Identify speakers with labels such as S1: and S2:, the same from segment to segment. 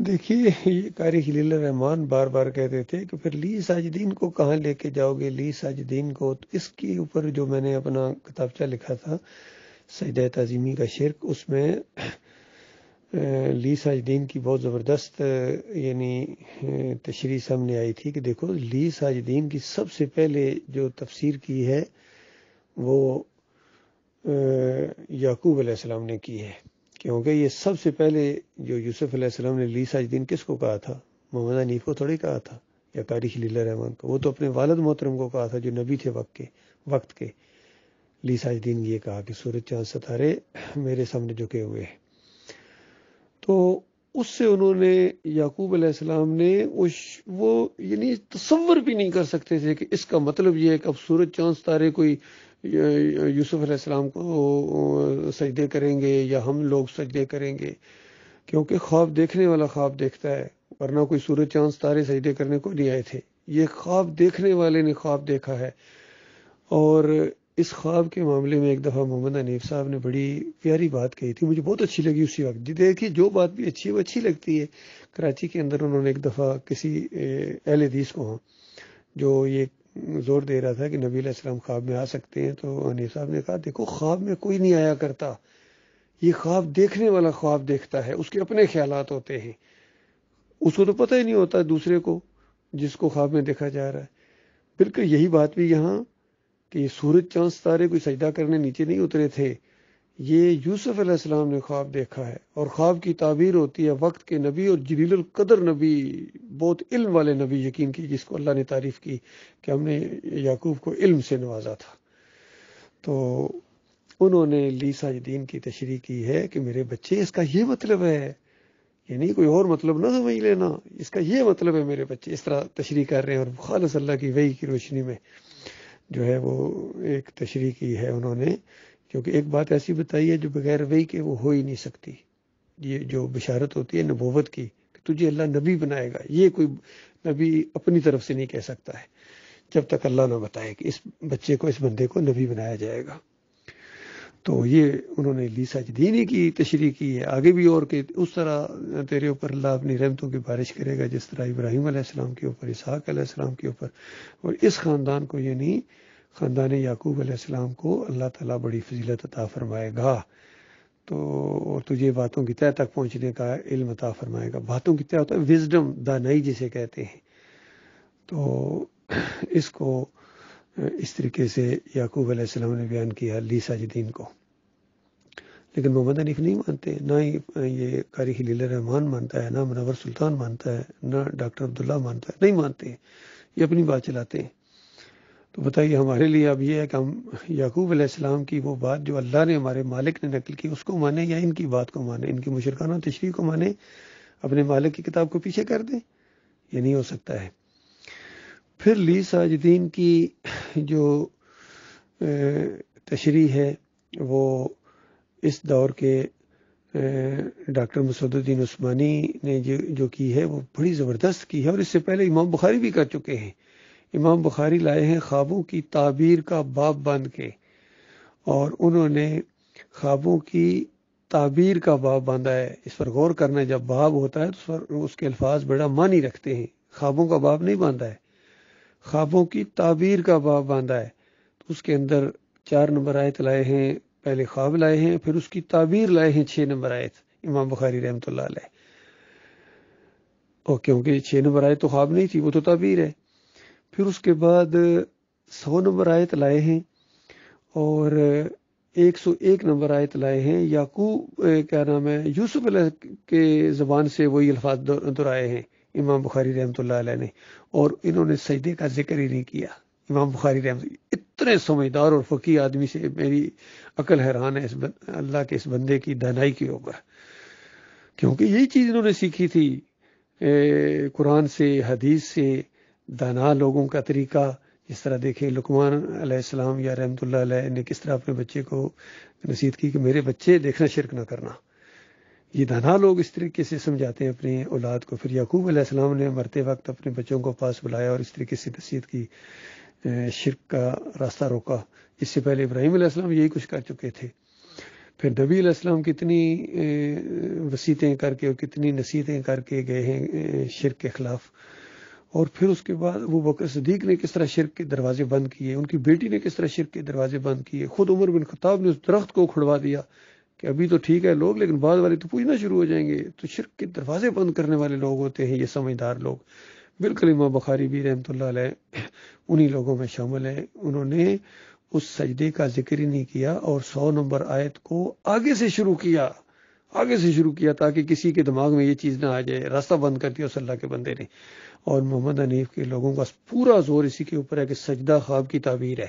S1: دیکھیے یہ قاری خلیل الرحمان بار بار کہتے تھے کہ پھر لی ساجدین کو کہاں لے کے جاؤ گے، لی ساجدین کو. تو اس کے اوپر جو میں نے اپنا کتابچہ لکھا تھا سجدہ تعظیمی کا شرک، اس میں لی ساجدین کی بہت زبردست یعنی تشریح سامنے آئی تھی کہ دیکھو لی ساجدین کی سب سے پہلے جو تفسیر کی ہے وہ یعقوب علیہ السلام نے کی ہے، کیونکہ یہ سب سے پہلے جو یوسف علیہ السلام نے لی ساجدین کس کو کہا تھا؟ محمد حنیف کو تھوڑی کہا تھا یا قاری خلیل الرحمان کو، وہ تو اپنے والد محترم کو کہا تھا جو نبی تھے وقت کے. لی ساجدین یہ کہا کہ سورج چاند ستارے میرے سامنے جھکے ہوئے ہیں. تو اس سے انہوں نے یعقوب علیہ السلام نے وہ یعنی تصور بھی نہیں کر سکتے تھے کہ اس کا مطلب یہ ہے کہ اب سورج چاند ستارے کوئی یوسف علیہ السلام کو سجدے کریں گے یا ہم لوگ سجدے کریں گے، کیونکہ خواب دیکھنے والا خواب دیکھتا ہے، ورنہ کوئی سورج چاند ستارے سجدے کرنے کو نہیں آئے تھے. یہ خواب دیکھنے والے نے خواب دیکھا ہے. اور اس خواب کے معاملے میں ایک دفعہ محمد حنیف صاحب نے بڑی پیاری بات کہی تھی، مجھے بہت اچھی لگی اسی وقت. دیکھیے جو بات بھی اچھی ہے وہ اچھی لگتی ہے. کراچی کے اندر انہوں نے ایک دفعہ کسی اہل حدیث کو جو یہ زور دے رہا تھا کہ نبی علیہ السلام خواب میں آ سکتے ہیں، تو حنیف صاحب نے کہا دیکھو خواب میں کوئی نہیں آیا کرتا، یہ خواب دیکھنے والا خواب دیکھتا ہے، اس کے اپنے خیالات ہوتے ہیں، اس کو تو پتہ ہی نہیں ہوتا دوسرے کو جس کو خواب میں دیکھا جا رہا ہے. بالکل یہی بات بھی یہاں کہ یہ سورج چاند ستارے کوئی سجدہ کرنے نیچے نہیں اترے تھے، یہ یوسف علیہ السلام نے خواب دیکھا ہے. اور خواب کی تعبیر ہوتی ہے وقت کے نبی اور جلیل القدر نبی، بہت علم والے نبی یقین کی، جس کو اللہ نے تعریف کی کہ ہم نے یعقوب کو علم سے نوازا تھا. تو انہوں نے لی ساجدین کی تشریح کی ہے کہ میرے بچے اس کا یہ مطلب ہے، یعنی کوئی اور مطلب نہ سمجھ لینا، اس کا یہ مطلب ہے میرے بچے، اس طرح تشریح کر رہے ہیں. اور خالص اللہ کی وحی کی روشنی میں جو ہے وہ ایک تشریح کی ہے انہوں نے، کیونکہ ایک بات ایسی بتائی ہے جو بغیر وحی کے وہ ہو ہی نہیں سکتی. یہ جو بشارت ہوتی ہے نبوت کی کہ تجھے اللہ نبی بنائے گا، یہ کوئی نبی اپنی طرف سے نہیں کہہ سکتا ہے جب تک اللہ نہ بتائے کہ اس بچے کو، اس بندے کو نبی بنایا جائے گا. تو یہ انہوں نے لی ساجدین کی تشریح کی ہے. آگے بھی اور کہ اس طرح تیرے اوپر اللہ اپنی رحمتوں کی بارش کرے گا جس طرح ابراہیم علیہ السلام کے اوپر، اسحاق علیہ السلام کے اوپر، اور اس خاندان کو یعنی خاندان یعقوب علیہ السلام کو اللہ تعالیٰ بڑی فضیلت عطا فرمائے گا. تو اور تجھے باتوں کی تہ تک پہنچنے کا علم عطا فرمائے گا. باتوں کی تہ ہوتا ہے وزڈم، دانائی جسے کہتے ہیں. تو اس کو اس طریقے سے یعقوب علیہ السلام نے بیان کیا لی ساجدین کو. لیکن محمد حنیف نہیں مانتے، نہ ہی یہ قاری خلیل الرحمان مانتا ہے، نہ منور سلطان مانتا ہے، نہ ڈاکٹر عبداللہ مانتا ہے، نہیں مانتے ہیں، یہ اپنی بات چلاتے ہیں. تو بتائیے ہمارے لیے اب یہ ہے کہ ہم یعقوب علیہ السلام کی وہ بات جو اللہ نے ہمارے مالک نے نقل کی اس کو مانیں یا ان کی بات کو مانیں، ان کی مشرکانہ تشریح کو مانیں، اپنے مالک کی کتاب کو پیچھے کر دیں؟ یہ نہیں ہو سکتا ہے. پھر لی ساجدین کی جو تشریح ہے وہ اس دور کے ڈاکٹر مسعود الدین عثمانی نے جو کی ہے وہ بڑی زبردست کی ہے، اور اس سے پہلے امام بخاری بھی کر چکے ہیں. امام بخاری لائے ہیں خوابوں کی تعبیر کا باب باندھ کے، اور انہوں نے خوابوں کی تعبیر کا باب باندھا ہے. اس پر غور کرنا، جب باب ہوتا ہے تو اس کے الفاظ بڑا معنی رکھتے ہیں. خوابوں کا باب نہیں باندھا ہے، خوابوں کی تعبیر کا باب باندھا ہے. تو اس کے اندر 4 نمبر آیت لائے ہیں، پہلے خواب لائے ہیں، پھر اس کی تعبیر لائے ہیں 6 نمبر آیت امام بخاری رحمۃ اللہ علیہ. اور کیونکہ 6 نمبر آیت تو خواب نہیں تھی، وہ تو تعبیر ہے. پھر اس کے بعد 100 نمبر آیت لائے ہیں، اور 101 نمبر آیت لائے ہیں. یعقوب کیا نام ہے، یوسف علیہ کے زبان سے وہی الفاظ دہرائے ہیں امام بخاری رحمۃ اللہ علیہ نے. اور انہوں نے سجدے کا ذکر ہی نہیں کیا. امام بخاری رحمۃ اللہ اتنے سمجھدار اور فقیہ آدمی سے میری عقل حیران ہے اللہ کے اس بندے کی دانائی کے اوپر، کیونکہ یہی چیز انہوں نے سیکھی تھی قرآن سے، حدیث سے. دانا لوگوں کا طریقہ، جس طرح دیکھیں لقمان علیہ السلام یا رحمۃ اللہ علیہ نے کس طرح اپنے بچے کو نصیحت کی کہ میرے بچے دیکھنا شرک نہ کرنا. یہ دانا لوگ اس طریقے سے سمجھاتے ہیں اپنی اولاد کو. پھر یعقوب علیہ السلام نے مرتے وقت اپنے بچوں کو پاس بلایا اور اس طریقے سے نصیحت کی، شرک کا راستہ روکا. اس سے پہلے ابراہیم علیہ السلام یہی کچھ کر چکے تھے. پھر نبی علیہ السلام کتنی وصیتیں کر کے اور کتنی نصیحتیں کر کے گئے ہیں شرک کے خلاف، اور پھر اس کے بعد ابو بکر صدیق نے کس طرح شرک کے دروازے بند کیے، ان کی بیٹی نے کس طرح شرک کے دروازے بند کیے، خود عمر بن خطاب نے اس درخت کو کھڑوا دیا کہ ابھی تو ٹھیک ہے لوگ، لیکن بعد والے تو پوچھنا شروع ہو جائیں گے۔ تو شرک کے دروازے بند کرنے والے لوگ ہوتے ہیں یہ سمجھدار لوگ۔ بالکل امام بخاری بھی رحمۃ اللہ علیہ انہی لوگوں میں شامل ہیں۔ انہوں نے اس سجدے کا ذکر ہی نہیں کیا اور 100 نمبر آیت کو آگے سے شروع کیا تاکہ کسی کے دماغ میں یہ چیز نہ آ جائے، راستہ بند کر دیا اس اللہ کے بندے نے۔ اور محمد حنیف کے لوگوں کا پورا زور اسی کے اوپر ہے کہ سجدہ خواب کی تعبیر ہے،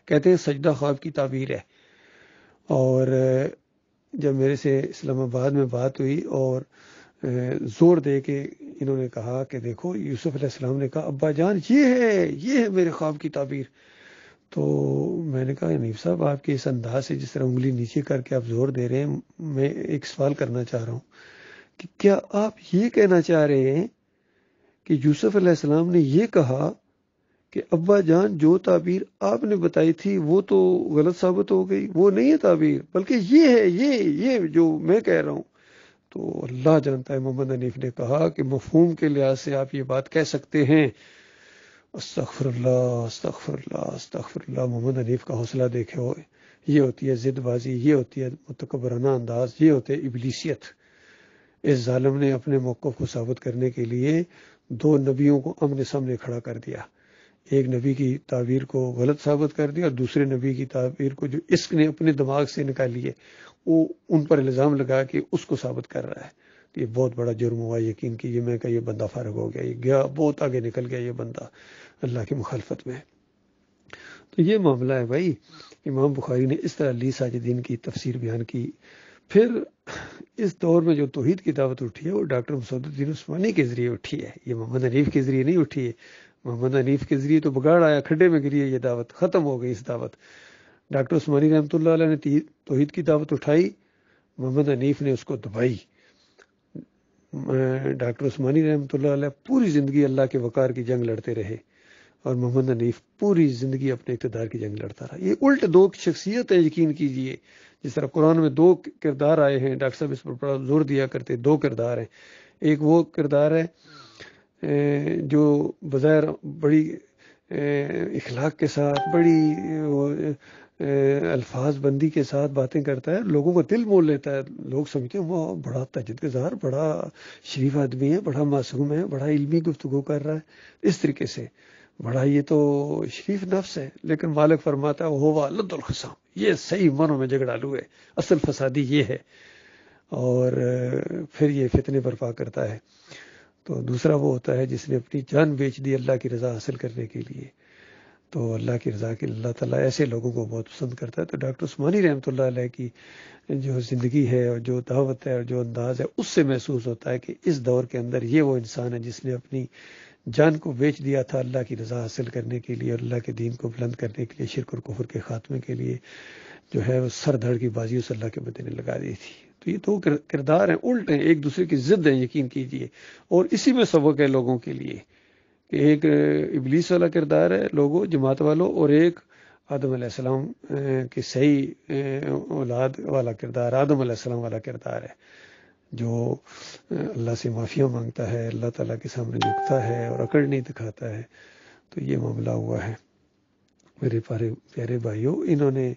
S1: کہتے ہیں سجدہ خواب کی تعبیر ہے۔ اور جب میرے سے اسلام آباد میں بات ہوئی اور زور دے کے انہوں نے کہا کہ دیکھو یوسف علیہ السلام نے کہا ابا جان یہ ہے میرے خواب کی تعبیر، تو میں نے کہا حنیف صاحب آپ کے اس انداز سے جس طرح انگلی نیچے کر کے آپ زور دے رہے ہیں، میں ایک سوال کرنا چاہ رہا ہوں کہ کیا آپ یہ کہنا چاہ رہے ہیں کہ یوسف علیہ السلام نے یہ کہا کہ ابا جان جو تعبیر آپ نے بتائی تھی وہ تو غلط ثابت ہو گئی، وہ نہیں ہے تعبیر بلکہ یہ ہے، یہ جو میں کہہ رہا ہوں؟ تو اللہ جانتا ہے محمد حنیف نے کہا کہ مفہوم کے لحاظ سے آپ یہ بات کہہ سکتے ہیں۔ استغفر اللہ استغفر اللہ استغفر اللہ۔ محمد حنیف کا حوصلہ دیکھے ہو، یہ ہوتی ہے ضد بازی، یہ ہوتی ہے متکبرانہ انداز، یہ ہوتے ہے ابلیسیت۔ اس ظالم نے اپنے موقف کو ثابت کرنے کے لیے 2 نبیوں کو آمنے سامنے کھڑا کر دیا، ایک نبی کی تعبیر کو غلط ثابت کر دیا اور دوسرے نبی کی تعبیر کو جو اس نے اپنے دماغ سے نکالی ہے وہ ان پر الزام لگا کے اس کو ثابت کر رہا ہے۔ تو یہ بہت بڑا جرم ہوا، یقین کیجیے۔ میں کہ یہ بندہ فارغ ہو گیا، یہ گیا بہت آگے نکل گیا یہ بندہ اللہ کی مخالفت میں۔ تو یہ معاملہ ہے بھائی۔ امام بخاری نے اس طرح لی ساجدین کی تفسیر بیان کی۔ پھر اس دور میں جو توحید کی دعوت اٹھی ہے وہ ڈاکٹر مسعود الدین عثمانی کے ذریعے اٹھی ہے، یہ محمد حنیف کے ذریعے نہیں اٹھی ہے۔ محمد حنیف کے ذریعے تو بگاڑ آیا، کھڈے میں گری ہے یہ دعوت، ختم ہو گئی اس دعوت۔ ڈاکٹر عثمانی رحمۃ اللہ علیہ نے توحید کی دعوت اٹھائی، محمد حنیف نے اس کو دبائی۔ ڈاکٹر عثمانی رحمۃ اللہ علیہ پوری زندگی اللہ کے وقار کی جنگ لڑتے رہے اور محمد حنیف پوری زندگی اپنے اقتدار کی جنگ لڑتا رہا۔ یہ الٹ 2 شخصیت ہے، یقین کیجئے۔ جس طرح قرآن میں 2 کردار آئے ہیں، ڈاکٹر صاحب اس پر بڑا زور دیا کرتے، 2 کردار ہیں۔ ایک وہ کردار ہے جو بظاہر بڑی اخلاق کے ساتھ، بڑی الفاظ بندی کے ساتھ باتیں کرتا ہے، لوگوں کو دل مول لیتا ہے، لوگ سمجھتے ہیں وہ بڑا تہجد گزار، بڑا شریف آدمی ہے، بڑا معصوم ہے، بڑا علمی گفتگو کر رہا ہے، اس طریقے سے بڑا یہ تو شریف نفس ہے۔ لیکن مالک فرماتا ہے وہ لد الخصام، یہ صحیح معنوں میں جھگڑالو ہے، اصل فسادی یہ ہے، اور پھر یہ فتنے برپا کرتا ہے۔ تو دوسرا وہ ہوتا ہے جس نے اپنی جان بیچ دی اللہ کی رضا حاصل کرنے کے لیے۔ تو اللہ کی رضا کے اللہ تعالیٰ ایسے لوگوں کو بہت پسند کرتا ہے۔ تو ڈاکٹر عثمانی رحمۃ اللہ علیہ کی جو زندگی ہے اور جو دعوت ہے اور جو انداز ہے، اس سے محسوس ہوتا ہے کہ اس دور کے اندر یہ وہ انسان ہے جس نے اپنی جان کو بیچ دیا تھا اللہ کی رضا حاصل کرنے کے لیے اور اللہ کے دین کو بلند کرنے کے لیے، شرک اور کفر کے خاتمے کے لیے جو ہے وہ سر دھڑ کی بازی اس اللہ کے بندے نے لگا دی تھی۔ تو یہ 2 کردار ہیں، الٹ ہیں، ایک دوسرے کی ضد ہیں، یقین کیجئے۔ اور اسی میں سبق ہے لوگوں کے لیے کہ ایک ابلیس والا کردار ہے لوگوں جماعت والوں، اور ایک آدم علیہ السلام کی صحیح اولاد والا کردار، آدم علیہ السلام والا کردار ہے جو اللہ سے معافیاں مانگتا ہے، اللہ تعالیٰ کے سامنے جھکتا ہے اور اکڑ نہیں دکھاتا ہے۔ تو یہ معاملہ ہوا ہے میرے پیارے بھائیوں۔ انہوں نے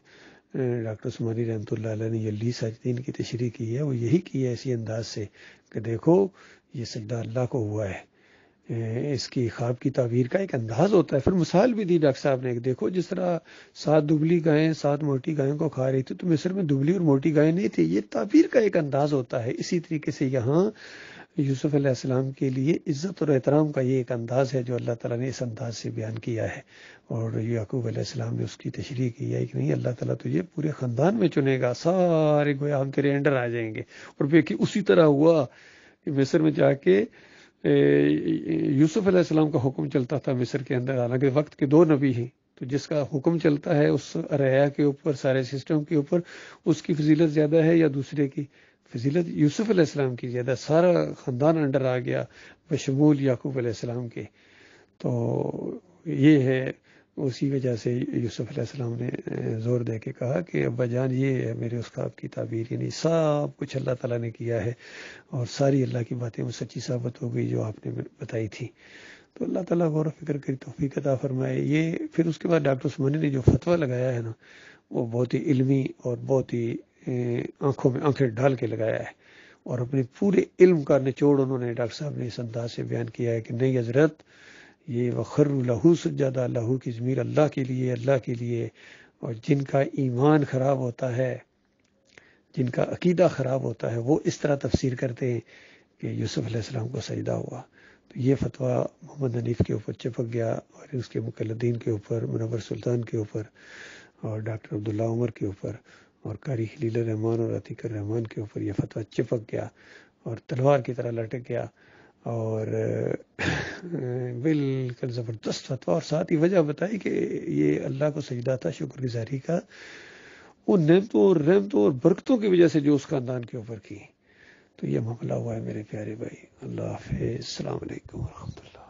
S1: ڈاکٹر عثمانی رحمۃ اللہ علیہ نے یہ لی ساجدین کی تشریح کی ہے، وہ یہی کی ہے اسی انداز سے کہ دیکھو یہ سجدہ اللہ کو ہوا ہے۔ اس کی خواب کی تعبیر کا ایک انداز ہوتا ہے۔ پھر مثال بھی دی ڈاکٹر صاحب نے، دیکھو جس طرح 7 دبلی گائیں 7 موٹی گائیں کو کھا رہی تھی، تو مصر میں دبلی اور موٹی گائیں نہیں تھی، یہ تعبیر کا ایک انداز ہوتا ہے۔ اسی طریقے سے یہاں یوسف علیہ السلام کے لیے عزت اور احترام کا یہ ایک انداز ہے جو اللہ تعالیٰ نے اس انداز سے بیان کیا ہے، اور یعقوب علیہ السلام نے اس کی تشریح کی ہے کہ نہیں اللہ تعالیٰ تجھے پورے خاندان میں چنے گا، سارے گویا ہم تیرے انڈر آ جائیں گے۔ اور دیکھیے اسی طرح ہوا کہ مصر میں جا کے یوسف علیہ السلام کا حکم چلتا تھا مصر کے اندر، حالانکہ وقت کے 2 نبی ہیں، تو جس کا حکم چلتا ہے اس رعایا کے اوپر، سارے سسٹم کے اوپر، اس کی فضیلت زیادہ ہے یا دوسرے کی فضیلت؟ یوسف علیہ السلام کی زیادہ، سارا خاندان انڈر آ گیا بشمول یعقوب علیہ السلام کے۔ تو یہ ہے اسی وجہ سے یوسف علیہ السلام نے زور دے کے کہا کہ ابا جان یہ ہے میرے اس خواب کی تعبیر، یعنی سب کچھ اللہ تعالیٰ نے کیا ہے اور ساری اللہ کی باتیں وہ سچی ثابت ہو گئی جو آپ نے بتائی تھی. تو اللہ تعالیٰ غور و فکر کی توفیق عطا فرمائے. یہ پھر اس کے بعد ڈاکٹر عثمانی نے جو فتویٰ لگایا ہے نا، وہ بہت ہی علمی اور بہت ہی آنکھوں میں آنکھیں ڈال کے لگایا ہے، اور اپنے پورے علم کا نچوڑ انہوں نے ڈاکٹر صاحب نے اس انداز سے بیان کیا ہے کہ نہیں حضرت، یہ وخر لہو سجدہ، لہو کی ضمیر اللہ کے لیے، اللہ کے لیے. اور جن کا ایمان خراب ہوتا ہے، جن کا عقیدہ خراب ہوتا ہے، وہ اس طرح تفسیر کرتے ہیں کہ یوسف علیہ السلام کو سجدہ ہوا. تو یہ فتویٰ محمد حنیف کے اوپر چپک گیا، اور اس کے مقلدین کے اوپر، منور سلطان کے اوپر، اور ڈاکٹر عبداللہ عمر کے اوپر، اور قاری خلیل الرحمان اور عتیق الرحمان کے اوپر یہ فتویٰ چپک گیا اور تلوار کی طرح لٹک گیا. اور بالکل زبردست فتویٰ، اور ساتھ ہی وجہ بتائی کہ یہ اللہ کو سجدہ تھا شکر گزاری کا، وہ نعمتوں اور رحمتوں اور برکتوں کی وجہ سے جو اس خاندان کے اوپر کی. تو یہ معاملہ ہوا ہے میرے پیارے بھائی. اللہ حافظ، السلام علیکم ورحمۃ اللہ.